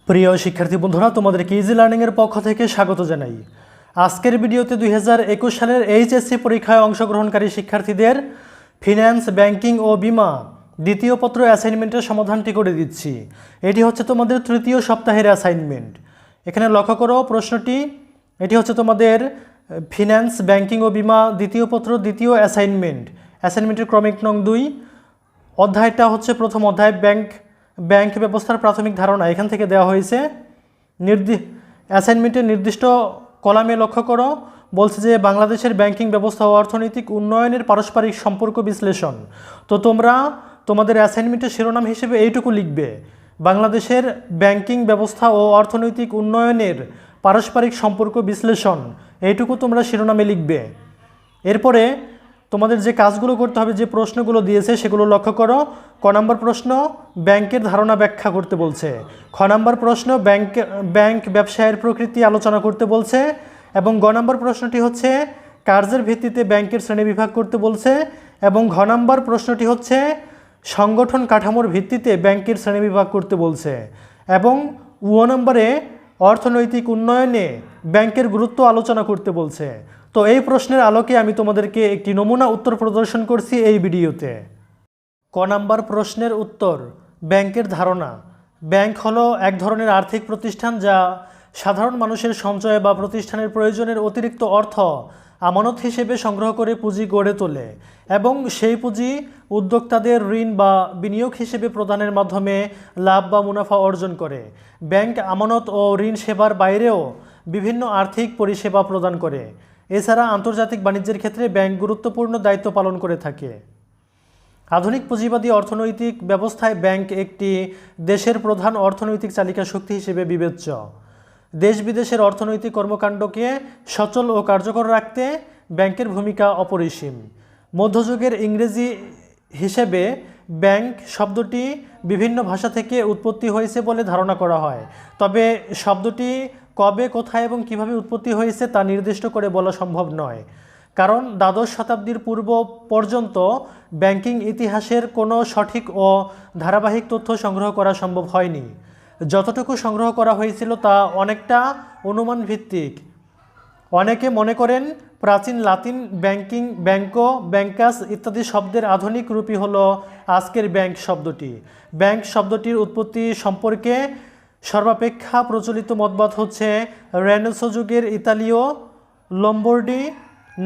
প্রিয় শিক্ষার্থী বন্ধুরা, তোমাদেরকে ইজি লার্নিংয়ের পক্ষ থেকে স্বাগত জানাই। আজকের ভিডিওতে 2021 সালের এইচএসসি পরীক্ষায় অংশগ্রহণকারী শিক্ষার্থীদের ফিন্যান্স, ব্যাংকিং ও বিমা দ্বিতীয় পত্র অ্যাসাইনমেন্টের সমাধানটি করে দিচ্ছি। এটি হচ্ছে তোমাদের তৃতীয় সপ্তাহের অ্যাসাইনমেন্ট। এখানে লক্ষ্য করো প্রশ্নটি, এটি হচ্ছে তোমাদের ফিন্যান্স, ব্যাংকিং ও বিমা দ্বিতীয় পত্র দ্বিতীয় অ্যাসাইনমেন্টের ক্রমিক নং 2। অধ্যায়টা হচ্ছে প্রথম অধ্যায়, ব্যাংক ব্যবস্থার প্রাথমিক ধারণা। এখান থেকে দেওয়া হয়েছে অ্যাসাইনমেন্টের নির্দিষ্ট কলামে লক্ষ্য করো, বলছে যে বাংলাদেশের ব্যাংকিং ব্যবস্থা ও অর্থনৈতিক উন্নয়নের পারস্পরিক সম্পর্ক বিশ্লেষণ। তো তোমরা তোমাদের অ্যাসাইনমেন্টের শিরোনাম হিসেবে এইটুকু লিখবে, বাংলাদেশের ব্যাংকিং ব্যবস্থা ও অর্থনৈতিক উন্নয়নের পারস্পরিক সম্পর্ক বিশ্লেষণ, এইটুকু তোমরা শিরোনামে লিখবে। এরপরে তোমাদের যে কাজগুলো করতে হবে, যে প্রশ্নগুলো দিয়েছে সেগুলো লক্ষ্য করো। ক নম্বর প্রশ্ন, ব্যাংকের ধারণা ব্যাখ্যা করতে বলছে। খ নম্বর প্রশ্ন, ব্যাংক ব্যবসায়ের প্রকৃতি আলোচনা করতে বলছে। এবং গ নম্বর প্রশ্নটি হচ্ছে কার্যের ভিত্তিতে ব্যাংকের শ্রেণীবিভাগ করতে বলছে। এবং ঘ নম্বর প্রশ্নটি হচ্ছে সংগঠন কাঠামোর ভিত্তিতে ব্যাংকের শ্রেণীবিভাগ করতে বলছে। এবং ও নম্বরে অর্থনৈতিক উন্নয়নে ব্যাংকের গুরুত্ব আলোচনা করতে বলছে। তো এই প্রশ্নের আলোকে আমি তোমাদেরকে একটি নমুনা উত্তর প্রদর্শন করছি এই ভিডিওতে। ক নাম্বার প্রশ্নের উত্তর, ব্যাংকের ধারণা। ব্যাংক হলো এক ধরনের আর্থিক প্রতিষ্ঠান যা সাধারণ মানুষের সঞ্চয় বা প্রতিষ্ঠানের প্রয়োজনের অতিরিক্ত অর্থ আমানত হিসেবে সংগ্রহ করে পুঁজি গড়ে তোলে এবং সেই পুঁজি উদ্যোক্তাদের ঋণ বা বিনিয়োগ হিসেবে প্রদানের মাধ্যমে লাভ বা মুনাফা অর্জন করে। ব্যাংক আমানত ও ঋণ সেবার বাইরেও বিভিন্ন আর্থিক পরিষেবা প্রদান করে। এছাড়া আন্তর্জাতিক বাণিজ্যের ক্ষেত্রে ব্যাংক গুরুত্বপূর্ণ দায়িত্ব পালন করে থাকে। আধুনিক পুঁজিবাদী অর্থনৈতিক ব্যবস্থায় ব্যাংক একটি দেশের প্রধান অর্থনৈতিক চালিকা শক্তি হিসেবে বিবেচ্য। দেশ বিদেশের অর্থনৈতিক কর্মকাণ্ডকে সচল ও কার্যকর রাখতে ব্যাংকের ভূমিকা অপরিসীম। মধ্যযুগের ইংরেজি হিসেবে ব্যাংক শব্দটি বিভিন্ন ভাষা থেকে উৎপত্তি হয়েছে বলে ধারণা করা হয়, তবে শব্দটি কবে, কোথায় এবং কিভাবে উৎপত্তি হয়েছে তা নির্দিষ্ট করে বলা সম্ভব নয়, কারণ দ্বাদশ শতাব্দীর পূর্ব পর্যন্ত ব্যাংকিং ইতিহাসের কোনো সঠিক ও ধারাবাহিক তথ্য সংগ্রহ করা সম্ভব হয়নি। যতটুকু সংগ্রহ করা হয়েছিল তা অনেকটা অনুমান ভিত্তিক। অনেকে মনে করেন প্রাচীন লাতিন ব্যাংকিং, ব্যাংকো, ব্যাংকাস ইত্যাদি শব্দের আধুনিক রূপই হলো আজকের ব্যাংক শব্দটি। ব্যাংক শব্দটির উৎপত্তি সম্পর্কে সর্বাপেক্ষা প্রচলিত মতবাদ হচ্ছে রেনেসাঁ যুগের ইতালীয় লম্বার্ডি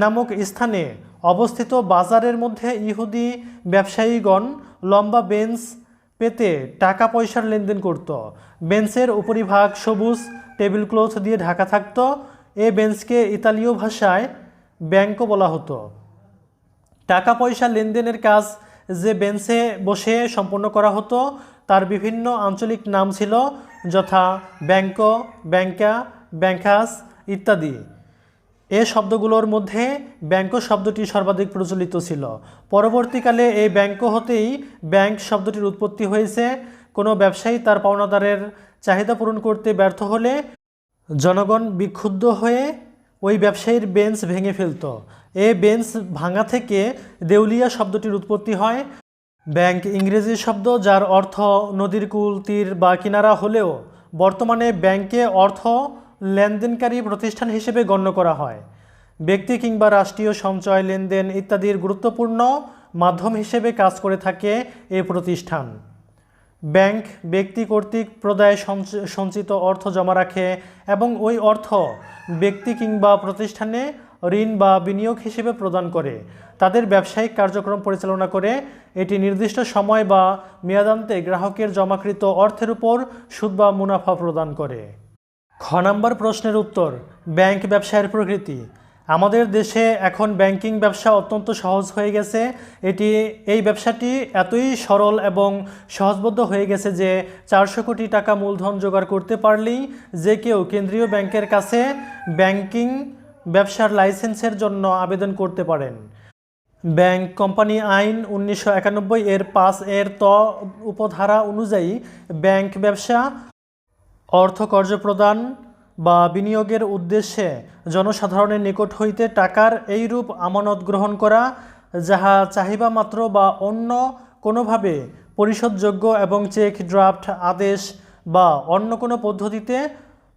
নামক স্থানে অবস্থিত বাজারের মধ্যে ইহুদি ব্যবসায়ীগণ লম্বা বেঞ্চ পেতে টাকা পয়সার লেনদেন করত। বেঞ্চের উপরিভাগ সবুজ টেবিল ক্লথ দিয়ে ঢাকা থাকত। এ বেঞ্চকে ইতালীয় ভাষায় ব্যাংকো বলা হতো। টাকা পয়সা লেনদেনের কাজ যে বেঞ্চে বসে সম্পন্ন করা হতো তার বিভিন্ন আঞ্চলিক নাম ছিল, যথা ব্যাংকো, ব্যাংকা, ব্যাংকাস ইত্যাদি। এ শব্দগুলোর মধ্যে ব্যাংকো শব্দটি সর্বাধিক প্রচলিত ছিল। পরবর্তীকালে এই ব্যাংকো হতেই ব্যাংক শব্দটির উৎপত্তি হয়েছে। কোনো ব্যবসায়ী তার পাওনাদারের চাহিদা পূরণ করতে ব্যর্থ হলে জনগণ বিক্ষুব্ধ হয়ে ওই ব্যবসায়ীর বেঞ্চ ভেঙে ফেলত। এ বেঞ্চ ভাঙা থেকে দেউলিয়া শব্দটির উৎপত্তি হয়। ব্যাংক ইংরেজি শব্দ যার অর্থ নদীর কূল, তীর বা কিনারা হলেও বর্তমানে ব্যাংকে অর্থ লেনদেনকারী প্রতিষ্ঠান হিসেবে গণ্য করা হয়। ব্যক্তি কিংবা রাষ্ট্রীয় সঞ্চয়, লেনদেন ইত্যাদির গুরুত্বপূর্ণ মাধ্যম হিসেবে কাজ করে থাকে এই প্রতিষ্ঠান। ব্যাংক ব্যক্তি কর্তৃক প্রদায় সঞ্চিত অর্থ জমা রাখে এবং ওই অর্থ ব্যক্তি কিংবা প্রতিষ্ঠানে ঋণ বা বিনিয়োগ হিসেবে প্রদান করে তাদের ব্যবসায়িক কার্যক্রম পরিচালনা করে। এটি নির্দিষ্ট সময় বা মেয়াদান্তে গ্রাহকের জমাকৃত অর্থের উপর সুদ বা মুনাফা প্রদান করে। খ নম্বর প্রশ্নের উত্তর, ব্যাংক ব্যবসায়ের প্রকৃতি। আমাদের দেশে এখন ব্যাংকিং ব্যবসা অত্যন্ত সহজ হয়ে গেছে। এই ব্যবসাটি এতই সরল এবং সহজবোধ্য হয়ে গেছে যে 400 কোটি টাকা মূলধন জোগাড় করতে পারলেই যে কেউ কেন্দ্রীয় ব্যাংকের কাছে ব্যাংকিং ব্যবসার লাইসেন্সের জন্য আবেদন করতে পারেন। ব্যাংক কোম্পানি আইন 1991 এর 5 এর ত উপধারা অনুযায়ী ব্যাংক ব্যবসা অর্থ কর্য প্রদান বা বিনিয়োগের উদ্দেশ্যে জনসাধারণের নিকট হইতে টাকার এইরূপ আমানত গ্রহণ করা যাহা চাহিবা মাত্র বা অন্য কোনোভাবে পরিশোধযোগ্য এবং চেক, ড্রাফট, আদেশ বা অন্য কোনো পদ্ধতিতে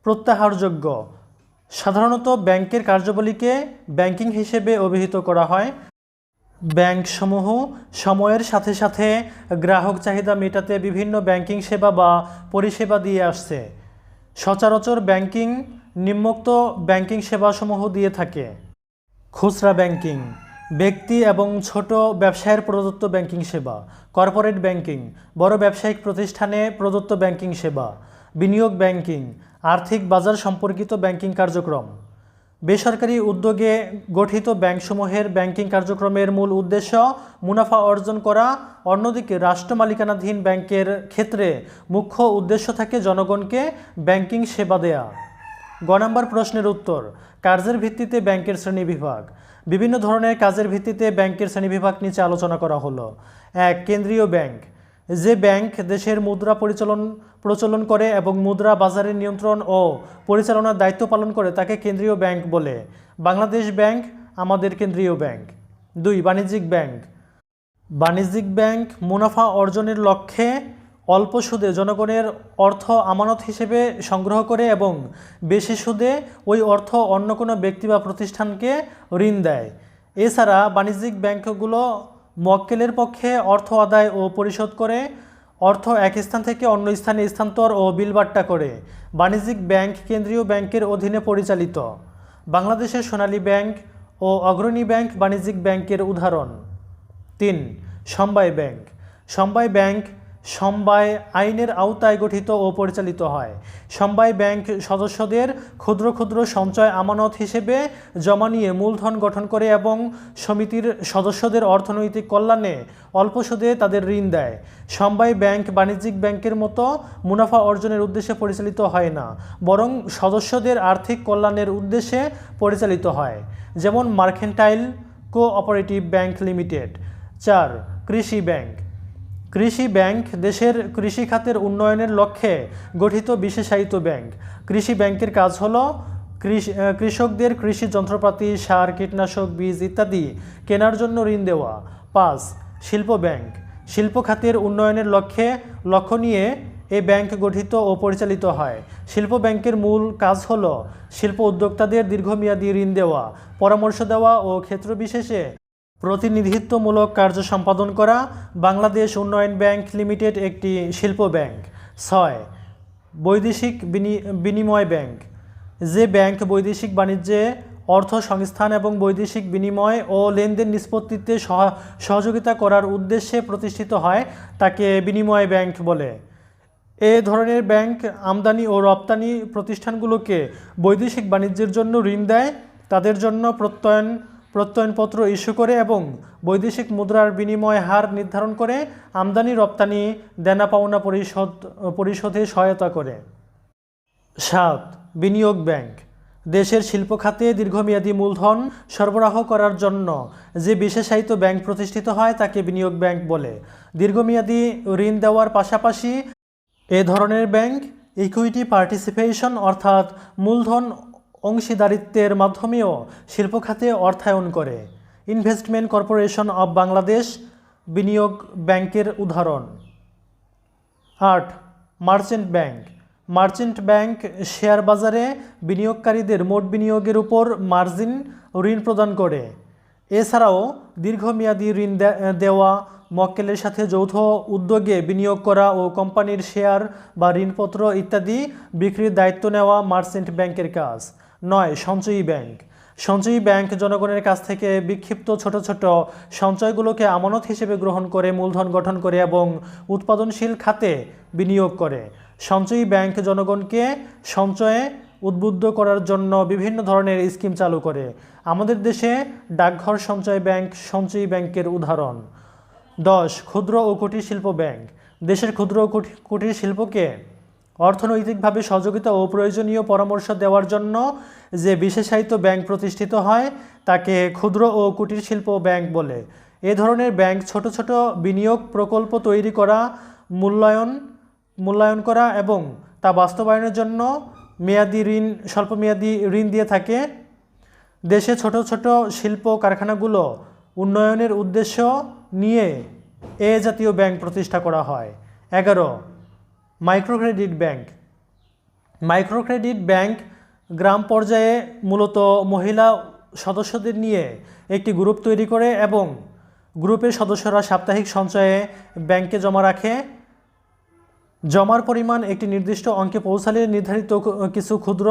প্রত্যাহারযোগ্য। সাধারণত ব্যাংকের কার্যাবলীকে ব্যাংকিং হিসেবে অভিহিত করা হয়। ব্যাংকসমূহ সময়ের সাথে সাথে গ্রাহক চাহিদা মেটাতে বিভিন্ন ব্যাংকিং সেবা বা পরিষেবা দিয়ে আসছে। সচরাচর ব্যাংকিং নিম্নোক্ত ব্যাংকিং সেবাসমূহ দিয়ে থাকে: খুচরা ব্যাংকিং, ব্যক্তি এবং ছোট ব্যবসায়ের প্রদত্ত ব্যাংকিং সেবা; কর্পোরেট ব্যাংকিং, বড় ব্যবসায়িক প্রতিষ্ঠানে প্রদত্ত ব্যাংকিং সেবা; বিনিয়োগ ব্যাংকিং, আর্থিক বাজার সম্পর্কিত ব্যাংকিং কার্যক্রম। বেসরকারি উদ্যোগে গঠিত ব্যাংকসমূহের ব্যাংকিং কার্যক্রমের মূল উদ্দেশ্য মুনাফা অর্জন করা। অন্যদিকে রাষ্ট্র মালিকানাধীন ব্যাংকের ক্ষেত্রে মুখ্য উদ্দেশ্য থাকে জনগণকে ব্যাংকিং সেবা দেয়া। গ নম্বর প্রশ্নের উত্তর: কার্যের ভিত্তিতে ব্যাংকের শ্রেণীবিভাগ। বিভিন্ন ধরনের কাজের ভিত্তিতে ব্যাংকের শ্রেণীবিভাগ নিচে আলোচনা করা হলো। 1. কেন্দ্রীয় ব্যাংক। যে ব্যাংক দেশের মুদ্রা প্রচলন করে এবং মুদ্রা বাজারের নিয়ন্ত্রণ ও পরিচালনার দায়িত্ব পালন করে তাকে কেন্দ্রীয় ব্যাংক বলে। বাংলাদেশ ব্যাংক আমাদের কেন্দ্রীয় ব্যাংক। 2. বাণিজ্যিক ব্যাংক। বাণিজ্যিক ব্যাংক মুনাফা অর্জনের লক্ষ্যে অল্প সুদে জনগণের অর্থ আমানত হিসেবে সংগ্রহ করে এবং বেশি সুদে ওই অর্থ অন্য কোনো ব্যক্তি বা প্রতিষ্ঠানকে ঋণ দেয়। এছাড়া বাণিজ্যিক ব্যাংকগুলো মক্কেলের পক্ষে অর্থ আদায় ও পরিশোধ করে, অর্থ এক স্থান থেকে অন্য স্থানে স্থানান্তর ও বিলবাট্টা করে। বাণিজ্যিক ব্যাংক কেন্দ্রীয় ব্যাংকের অধীনে পরিচালিত। বাংলাদেশের সোনালী ব্যাংক ও অগ্রণী ব্যাংক বাণিজ্যিক ব্যাংকের উদাহরণ। 3. সমবায় ব্যাংক। সমবায় ব্যাংক সমবায় আইনের আওতায় গঠিত ও পরিচালিত হয়। সমবায় ব্যাংক সদস্যদের ক্ষুদ্র ক্ষুদ্র সঞ্চয় আমানত হিসেবে জমা নিয়ে মূলধন গঠন করে এবং সমিতির সদস্যদের অর্থনৈতিক কল্যাণে অল্প সুদে তাদের ঋণ দেয়। সমবায় ব্যাংক বাণিজ্যিক ব্যাংকের মতো মুনাফা অর্জনের উদ্দেশ্যে পরিচালিত হয় না, বরং সদস্যদের আর্থিক কল্যাণের উদ্দেশ্যে পরিচালিত হয়, যেমন মার্কেন্টাইল কোঅপারেটিভ ব্যাংক লিমিটেড। 4. কৃষি ব্যাংক। কৃষি ব্যাংক দেশের কৃষি খাতের উন্নয়নের লক্ষ্যে গঠিত বিশেষায়িত ব্যাংক। কৃষি ব্যাংকের কাজ হল কৃষকদের কৃষি যন্ত্রপাতি, সার, কীটনাশক, বীজ ইত্যাদি কেনার জন্য ঋণ দেওয়া। 5. শিল্প ব্যাংক। শিল্প খাতের উন্নয়নের লক্ষ্য নিয়ে এই ব্যাংক গঠিত ও পরিচালিত হয়। শিল্প ব্যাংকের মূল কাজ হল শিল্প উদ্যোক্তাদের দীর্ঘমেয়াদী ঋণ দেওয়া, পরামর্শ দেওয়া ও ক্ষেত্রবিশেষে প্রতিনিধিত্বমূলক কার্য সম্পাদন করা। বাংলাদেশ উন্নয়ন ব্যাংক লিমিটেড একটি শিল্প ব্যাংক। 6. বৈদেশিক বিনিময় ব্যাংক। যে ব্যাংক বৈদেশিক বাণিজ্যে, অর্থ সংস্থান এবং বৈদেশিক বিনিময় ও লেনদেন নিষ্পত্তিতে সহযোগিতা করার উদ্দেশ্যে প্রতিষ্ঠিত হয় তাকে বিনিময় ব্যাংক বলে। এ ধরনের ব্যাংক আমদানি ও রপ্তানি প্রতিষ্ঠানগুলোকে বৈদেশিক বাণিজ্যের জন্য ঋণ দেয়, তাদের জন্য প্রত্যয়নপত্র ইস্যু করে এবং বৈদেশিক মুদ্রার বিনিময় হার নির্ধারণ করে আমদানি রপ্তানি দেনা পাওনা পরিশোধে সহায়তা করে। 7. বিনিয়োগ ব্যাংক। দেশের শিল্প খাতে দীর্ঘমেয়াদী মূলধন সরবরাহ করার জন্য যে বিশেষায়িত ব্যাংক প্রতিষ্ঠিত হয় তাকে বিনিয়োগ ব্যাংক বলে। দীর্ঘমেয়াদী ঋণ দেওয়ার পাশাপাশি এ ধরনের ব্যাংক ইকুইটি পার্টিসিপেশন অর্থাৎ মূলধন অংশীদারিত্বের মাধ্যমেও শিল্প খাতে অর্থায়ন করে। ইনভেস্টমেন্ট কর্পোরেশন অব বাংলাদেশ বিনিয়োগ ব্যাংকের উদাহরণ। 8. Merchant bank. Merchant bank share বাজারে বিনিয়োগকারীদের মোট বিনিয়োগের উপর মার্জিন ঋণ প্রদান করে। এছাড়াও দীর্ঘমেয়াদী ঋণ দেওয়া, মক্কেলের সাথে যৌথ উদ্যোগে বিনিয়োগ করা ও কোম্পানির শেয়ার বা ঋণপত্র ইত্যাদি বিক্রির দায়িত্ব নেওয়া মার্চেন্ট ব্যাংকের কাজ। 9. সঞ্চয়ী ব্যাংক। সঞ্চয়ী ব্যাংক জনগণের কাছ থেকে বিক্ষিপ্ত ছোট ছোট সঞ্চয়গুলোকে আমানত হিসেবে গ্রহণ করে মূলধন গঠন করে এবং উৎপাদনশীল খাতে বিনিয়োগ করে। সঞ্চয়ী ব্যাংক জনগণকে সঞ্চয়ে উদ্বুদ্ধ করার জন্য বিভিন্ন ধরনের স্কিম চালু করে। আমাদের দেশে ডাকঘর সঞ্চয় ব্যাংক সঞ্চয়ী ব্যাংকের উদাহরণ। 10. ক্ষুদ্র ও কুটির শিল্প ব্যাংক। দেশের ক্ষুদ্র ও কুটির শিল্পকে অর্থনৈতিকভাবে সহযোগিতা ও প্রয়োজনীয় পরামর্শ দেওয়ার জন্য যে বিশেষায়িত ব্যাংক প্রতিষ্ঠিত হয় তাকে ক্ষুদ্র ও কুটির শিল্প ব্যাংক বলে। এ ধরনের ব্যাংক ছোট ছোট বিনিয়োগ প্রকল্প তৈরি করা, মূল্যায়ন করা এবং তা বাস্তবায়নের জন্য স্বল্পমেয়াদী ঋণ দিয়ে থাকে। দেশে ছোট ছোট শিল্প কারখানাগুলো উন্নয়নের উদ্দেশ্য নিয়ে এ জাতীয় ব্যাংক প্রতিষ্ঠা করা হয়। 11. Microcredit bank. মাইক্রোক্রেডিট ব্যাংক গ্রাম পর্যায়ে মূলত মহিলা সদস্যদের নিয়ে একটি গ্রুপ তৈরি করে এবং গ্রুপের সদস্যরা সাপ্তাহিক সঞ্চয়ে ব্যাংকে জমা রাখে। জমার পরিমাণ একটি নির্দিষ্ট অঙ্কে পৌঁছালে নির্ধারিত কিছু ক্ষুদ্র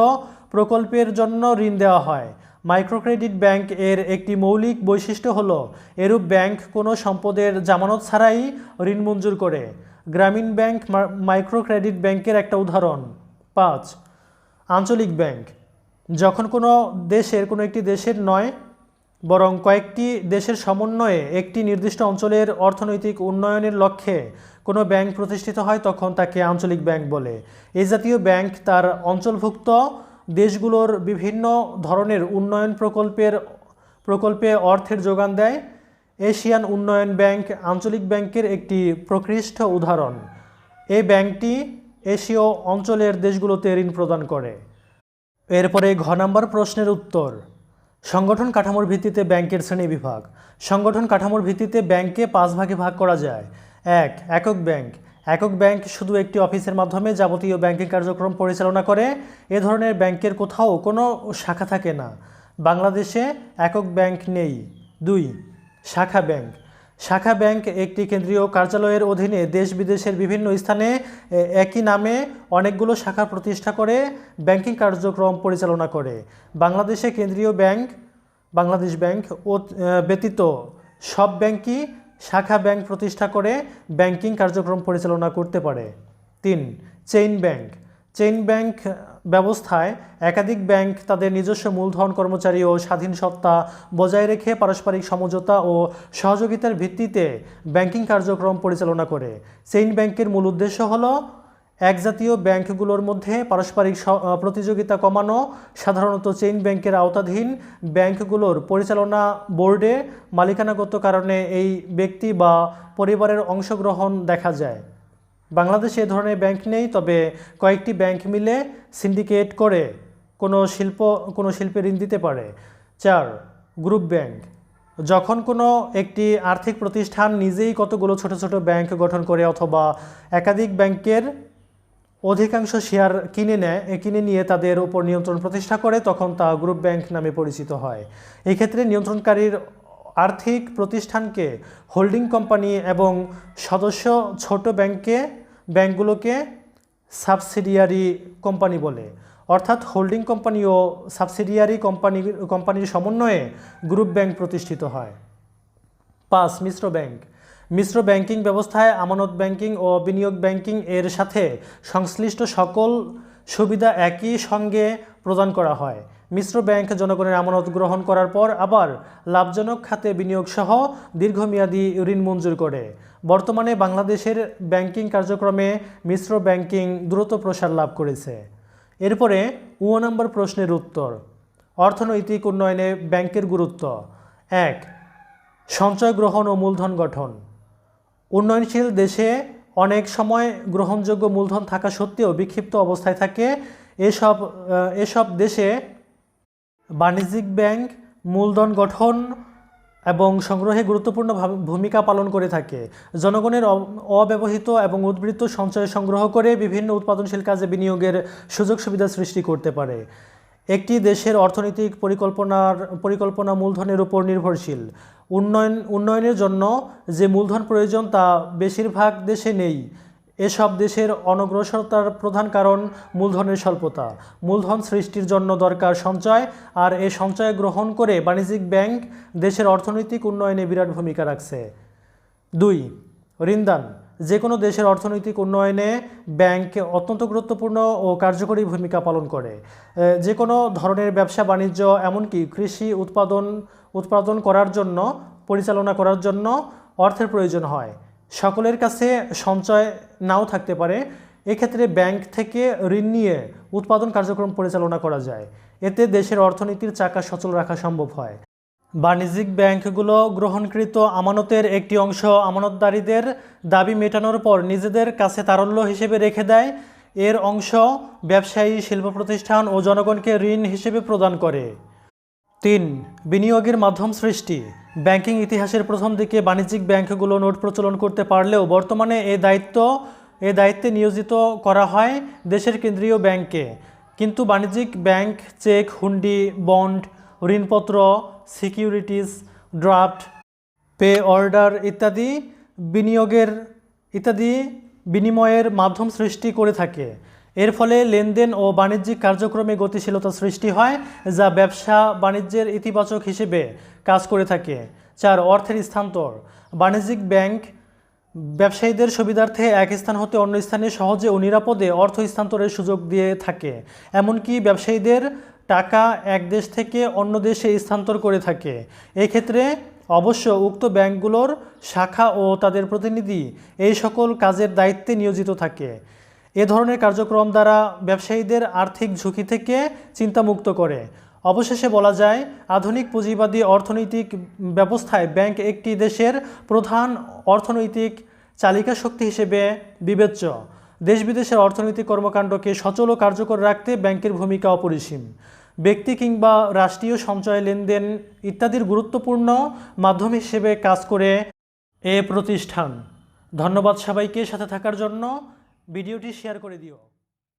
প্রকল্পের জন্য ঋণ দেওয়া হয়। মাইক্রোক্রেডিট ব্যাংক এর একটি মৌলিক বৈশিষ্ট্য হল এরূপ ব্যাংক কোনো সম্পদের জামানত ছাড়াই ঋণ মঞ্জুর করে। গ্রামীণ ব্যাংক মাইক্রোক্রেডিট ব্যাংকের একটা উদাহরণ। 5. আঞ্চলিক ব্যাংক। যখন কোনো একটি দেশের নয় বরং কয়েকটি দেশের সমন্বয়ে একটি নির্দিষ্ট অঞ্চলের অর্থনৈতিক উন্নয়নের লক্ষ্যে কোনো ব্যাংক প্রতিষ্ঠিত হয় তখন তাকে আঞ্চলিক ব্যাংক বলে। এই জাতীয় ব্যাংক তার অঞ্চলভুক্ত দেশগুলোর বিভিন্ন ধরনের উন্নয়ন প্রকল্পে অর্থের যোগান দেয়। এশিয়ান উন্নয়ন ব্যাংক আঞ্চলিক ব্যাংকের একটি প্রকৃষ্ট উদাহরণ। এই ব্যাংকটি এশীয় অঞ্চলের দেশগুলোতে ঋণ প্রদান করে। এরপরে ঘ নম্বর প্রশ্নের উত্তর। সংগঠন কাঠামোর ভিত্তিতে ব্যাংকের শ্রেণীবিভাগ। সংগঠন কাঠামোর ভিত্তিতে ব্যাংকে 5 ভাগে ভাগ করা যায়। 1. একক ব্যাংক। একক ব্যাংক শুধু একটি অফিসের মাধ্যমে যাবতীয় ব্যাংকিং কার্যক্রম পরিচালনা করে। এ ধরনের ব্যাংকের কোথাও কোনো শাখা থাকে না। বাংলাদেশে একক ব্যাংক নেই। 2. শাখা ব্যাংক। শাখা ব্যাংক একটি কেন্দ্রীয় কার্যালয়ের অধীনে দেশ বিদেশের বিভিন্ন স্থানে একই নামে অনেকগুলো শাখা প্রতিষ্ঠা করে ব্যাংকিং কার্যক্রম পরিচালনা করে। বাংলাদেশে কেন্দ্রীয় ব্যাংক বাংলাদেশ ব্যাংক ব্যতীত সব ব্যাংকই শাখা ব্যাংক প্রতিষ্ঠা করে ব্যাংকিং কার্যক্রম পরিচালনা করতে পারে। 3. Chain bank. চেইন ব্যাংক ব্যবস্থায় একাধিক ব্যাংক তাদের নিজস্ব মূলধন, কর্মচারী ও স্বাধীন সত্তা বজায় রেখে পারস্পরিক সমঝোতা ও সহযোগিতার ভিত্তিতে ব্যাংকিং কার্যক্রম পরিচালনা করে। চেইন ব্যাংকের মূল উদ্দেশ্য হল একজাতীয় ব্যাংকগুলোর মধ্যে পারস্পরিক প্রতিযোগিতা কমানো। সাধারণত চেইন ব্যাংকের আওতাধীন ব্যাংকগুলোর পরিচালনা বোর্ডে মালিকানাগত কারণে এই ব্যক্তি বা পরিবারের অংশগ্রহণ দেখা যায়। বাংলাদেশে এ ধরনের ব্যাংক নেই, তবে কয়েকটি ব্যাংক মিলে সিন্ডিকেট করে কোনো শিল্পে ঋণ দিতে পারে। 4. Group bank. যখন কোনো একটি আর্থিক প্রতিষ্ঠান নিজেই কতগুলো ছোট ছোট ব্যাংক গঠন করে অথবা একাধিক ব্যাংকের অধিকাংশ শেয়ার কিনে নিয়ে তাদের উপর নিয়ন্ত্রণ প্রতিষ্ঠা করে তখন তা গ্রুপ ব্যাংক নামে পরিচিত হয়। এই ক্ষেত্রে নিয়ন্ত্রণকারীর আর্থিক প্রতিষ্ঠানকে হোল্ডিং কোম্পানি এবং সদস্য ছোট ব্যাংকগুলোকে সাবসিডিয়ারি কোম্পানি বলে। অর্থাৎ হোল্ডিং কোম্পানি ও সাবসিডিয়ারি কোম্পানির সমন্বয়ে গ্রুপ ব্যাংক প্রতিষ্ঠিত হয়। 5. মিশ্র ব্যাংক। মিশ্র ব্যাংকিং ব্যবস্থায় আমানত ব্যাংকিং ও বিনিয়োগ ব্যাংকিং এর সাথে সংশ্লিষ্ট সকল সুবিধা একই সঙ্গে প্রদান করা হয়। মিশ্র ব্যাংক জনগণের আমানত গ্রহণ করার পর আবার লাভজনক খাতে বিনিয়োগ সহ দীর্ঘমেয়াদী ঋণ মঞ্জুর করে। বর্তমানে বাংলাদেশের ব্যাংকিং কার্যক্রমে মিশ্র ব্যাংকিং দ্রুত প্রসার লাভ করেছে। এরপরে 9 নম্বর প্রশ্নের উত্তর। অর্থনৈতিক উন্নয়নে ব্যাংকের গুরুত্ব। 1. সঞ্চয় গ্রহণ ও মূলধন গঠন। উন্নয়নশীল দেশে অনেক সময় গ্রহণযোগ্য মূলধন থাকা সত্ত্বেও বিক্ষিপ্ত অবস্থায় থাকে। এসব দেশে বাণিজ্যিক ব্যাংক মূলধন গঠন এবং সংগ্রহে গুরুত্বপূর্ণ ভূমিকা পালন করে থাকে। জনগণের অব্যবহৃত এবং উদ্বৃত্ত সঞ্চয় সংগ্রহ করে বিভিন্ন উৎপাদনশীল কাজে বিনিয়োগের সুযোগ সুবিধা সৃষ্টি করতে পারে। একটি দেশের অর্থনৈতিক পরিকল্পনা মূলধনের উপর নির্ভরশীল। উন্নয়নের জন্য যে মূলধন প্রয়োজন তা বেশিরভাগ দেশে নেই। এসব দেশের অনগ্রসরতার প্রধান কারণ মূলধনের স্বল্পতা। মূলধন সৃষ্টির জন্য দরকার সঞ্চয়, আর এ সঞ্চয় গ্রহণ করে বাণিজ্যিক ব্যাংক দেশের অর্থনৈতিক উন্নয়নে বিরাট ভূমিকা রাখছে। 2. ঋণদান। যে কোনো দেশের অর্থনৈতিক উন্নয়নে ব্যাংক অত্যন্ত গুরুত্বপূর্ণ ও কার্যকরী ভূমিকা পালন করে। যে কোনো ধরনের ব্যবসা বাণিজ্য এমনকি কৃষি উৎপাদন পরিচালনা করার জন্য অর্থের প্রয়োজন হয়। সকলের কাছে সঞ্চয় নাও থাকতে পারে। এক্ষেত্রে ব্যাংক থেকে ঋণ নিয়ে উৎপাদন কার্যক্রম পরিচালনা করা যায়। এতে দেশের অর্থনীতির চাকা সচল রাখা সম্ভব হয়। বাণিজ্যিক ব্যাংকগুলো গ্রহণকৃত আমানতের একটি অংশ আমানতদারীদের দাবি মেটানোর পর নিজেদের কাছে তারল্য হিসেবে রেখে দেয়। এর অংশ ব্যবসায়ী, শিল্প প্রতিষ্ঠান ও জনগণকে ঋণ হিসেবে প্রদান করে। 3. বিনিয়োগের মাধ্যম সৃষ্টি। ব্যাংকিং ইতিহাসের প্রথম দিকে বাণিজ্যিক ব্যাংকগুলো নোট প্রচলন করতে পারলেও বর্তমানে এই দায়িত্ব এ দায়িত্বে নিয়োজিত করা হয় দেশের কেন্দ্রীয় ব্যাংকে, কিন্তু বাণিজ্যিক ব্যাংক চেক, হুন্ডি, বন্ড, ঋণপত্র, সিকিউরিটিজ, ড্রাফট, পে অর্ডার ইত্যাদি বিনিময়ের মাধ্যম সৃষ্টি করে থাকে। এর ফলে লেনদেন ও বাণিজ্যিক কার্যক্রমে গতিশীলতা সৃষ্টি হয়, যা ব্যবসা বাণিজ্যের ইতিবাচক হিসেবে কাজ করে থাকে। 4. অর্থের স্থানান্তর। বাণিজ্যিক ব্যাংক ব্যবসায়ীদের সুবিধার্থে এক স্থান হতে অন্য স্থানে সহজে ও নিরাপদে অর্থ স্থানান্তরের সুযোগ দিয়ে থাকে। এমনকি ব্যবসায়ীদের টাকা এক দেশ থেকে অন্য দেশে স্থানান্তর করে থাকে। এক্ষেত্রে অবশ্য উক্ত ব্যাংকগুলোর শাখা ও তাদের প্রতিনিধি এই সকল কাজের দায়িত্বে নিয়োজিত থাকে। এ ধরনের কার্যক্রম দ্বারা ব্যবসায়ীদের আর্থিক ঝুঁকি থেকে চিন্তামুক্ত করে। অবশেষে বলা যায়, আধুনিক পুঁজিবাদী অর্থনৈতিক ব্যবস্থায় ব্যাংক একটি দেশের প্রধান অর্থনৈতিক চালিকা শক্তি হিসেবে বিবেচ্য। দেশ বিদেশের অর্থনৈতিক কর্মকাণ্ডকে সচল ও কার্যকর রাখতে ব্যাংকের ভূমিকা অপরিসীম। ব্যক্তি কিংবা রাষ্ট্রীয় সঞ্চয়, লেনদেন ইত্যাদির গুরুত্বপূর্ণ মাধ্যম হিসেবে কাজ করে এ প্রতিষ্ঠান। ধন্যবাদ সবাইকে সাথে থাকার জন্য। ভিডিওটি শেয়ার করে দিও।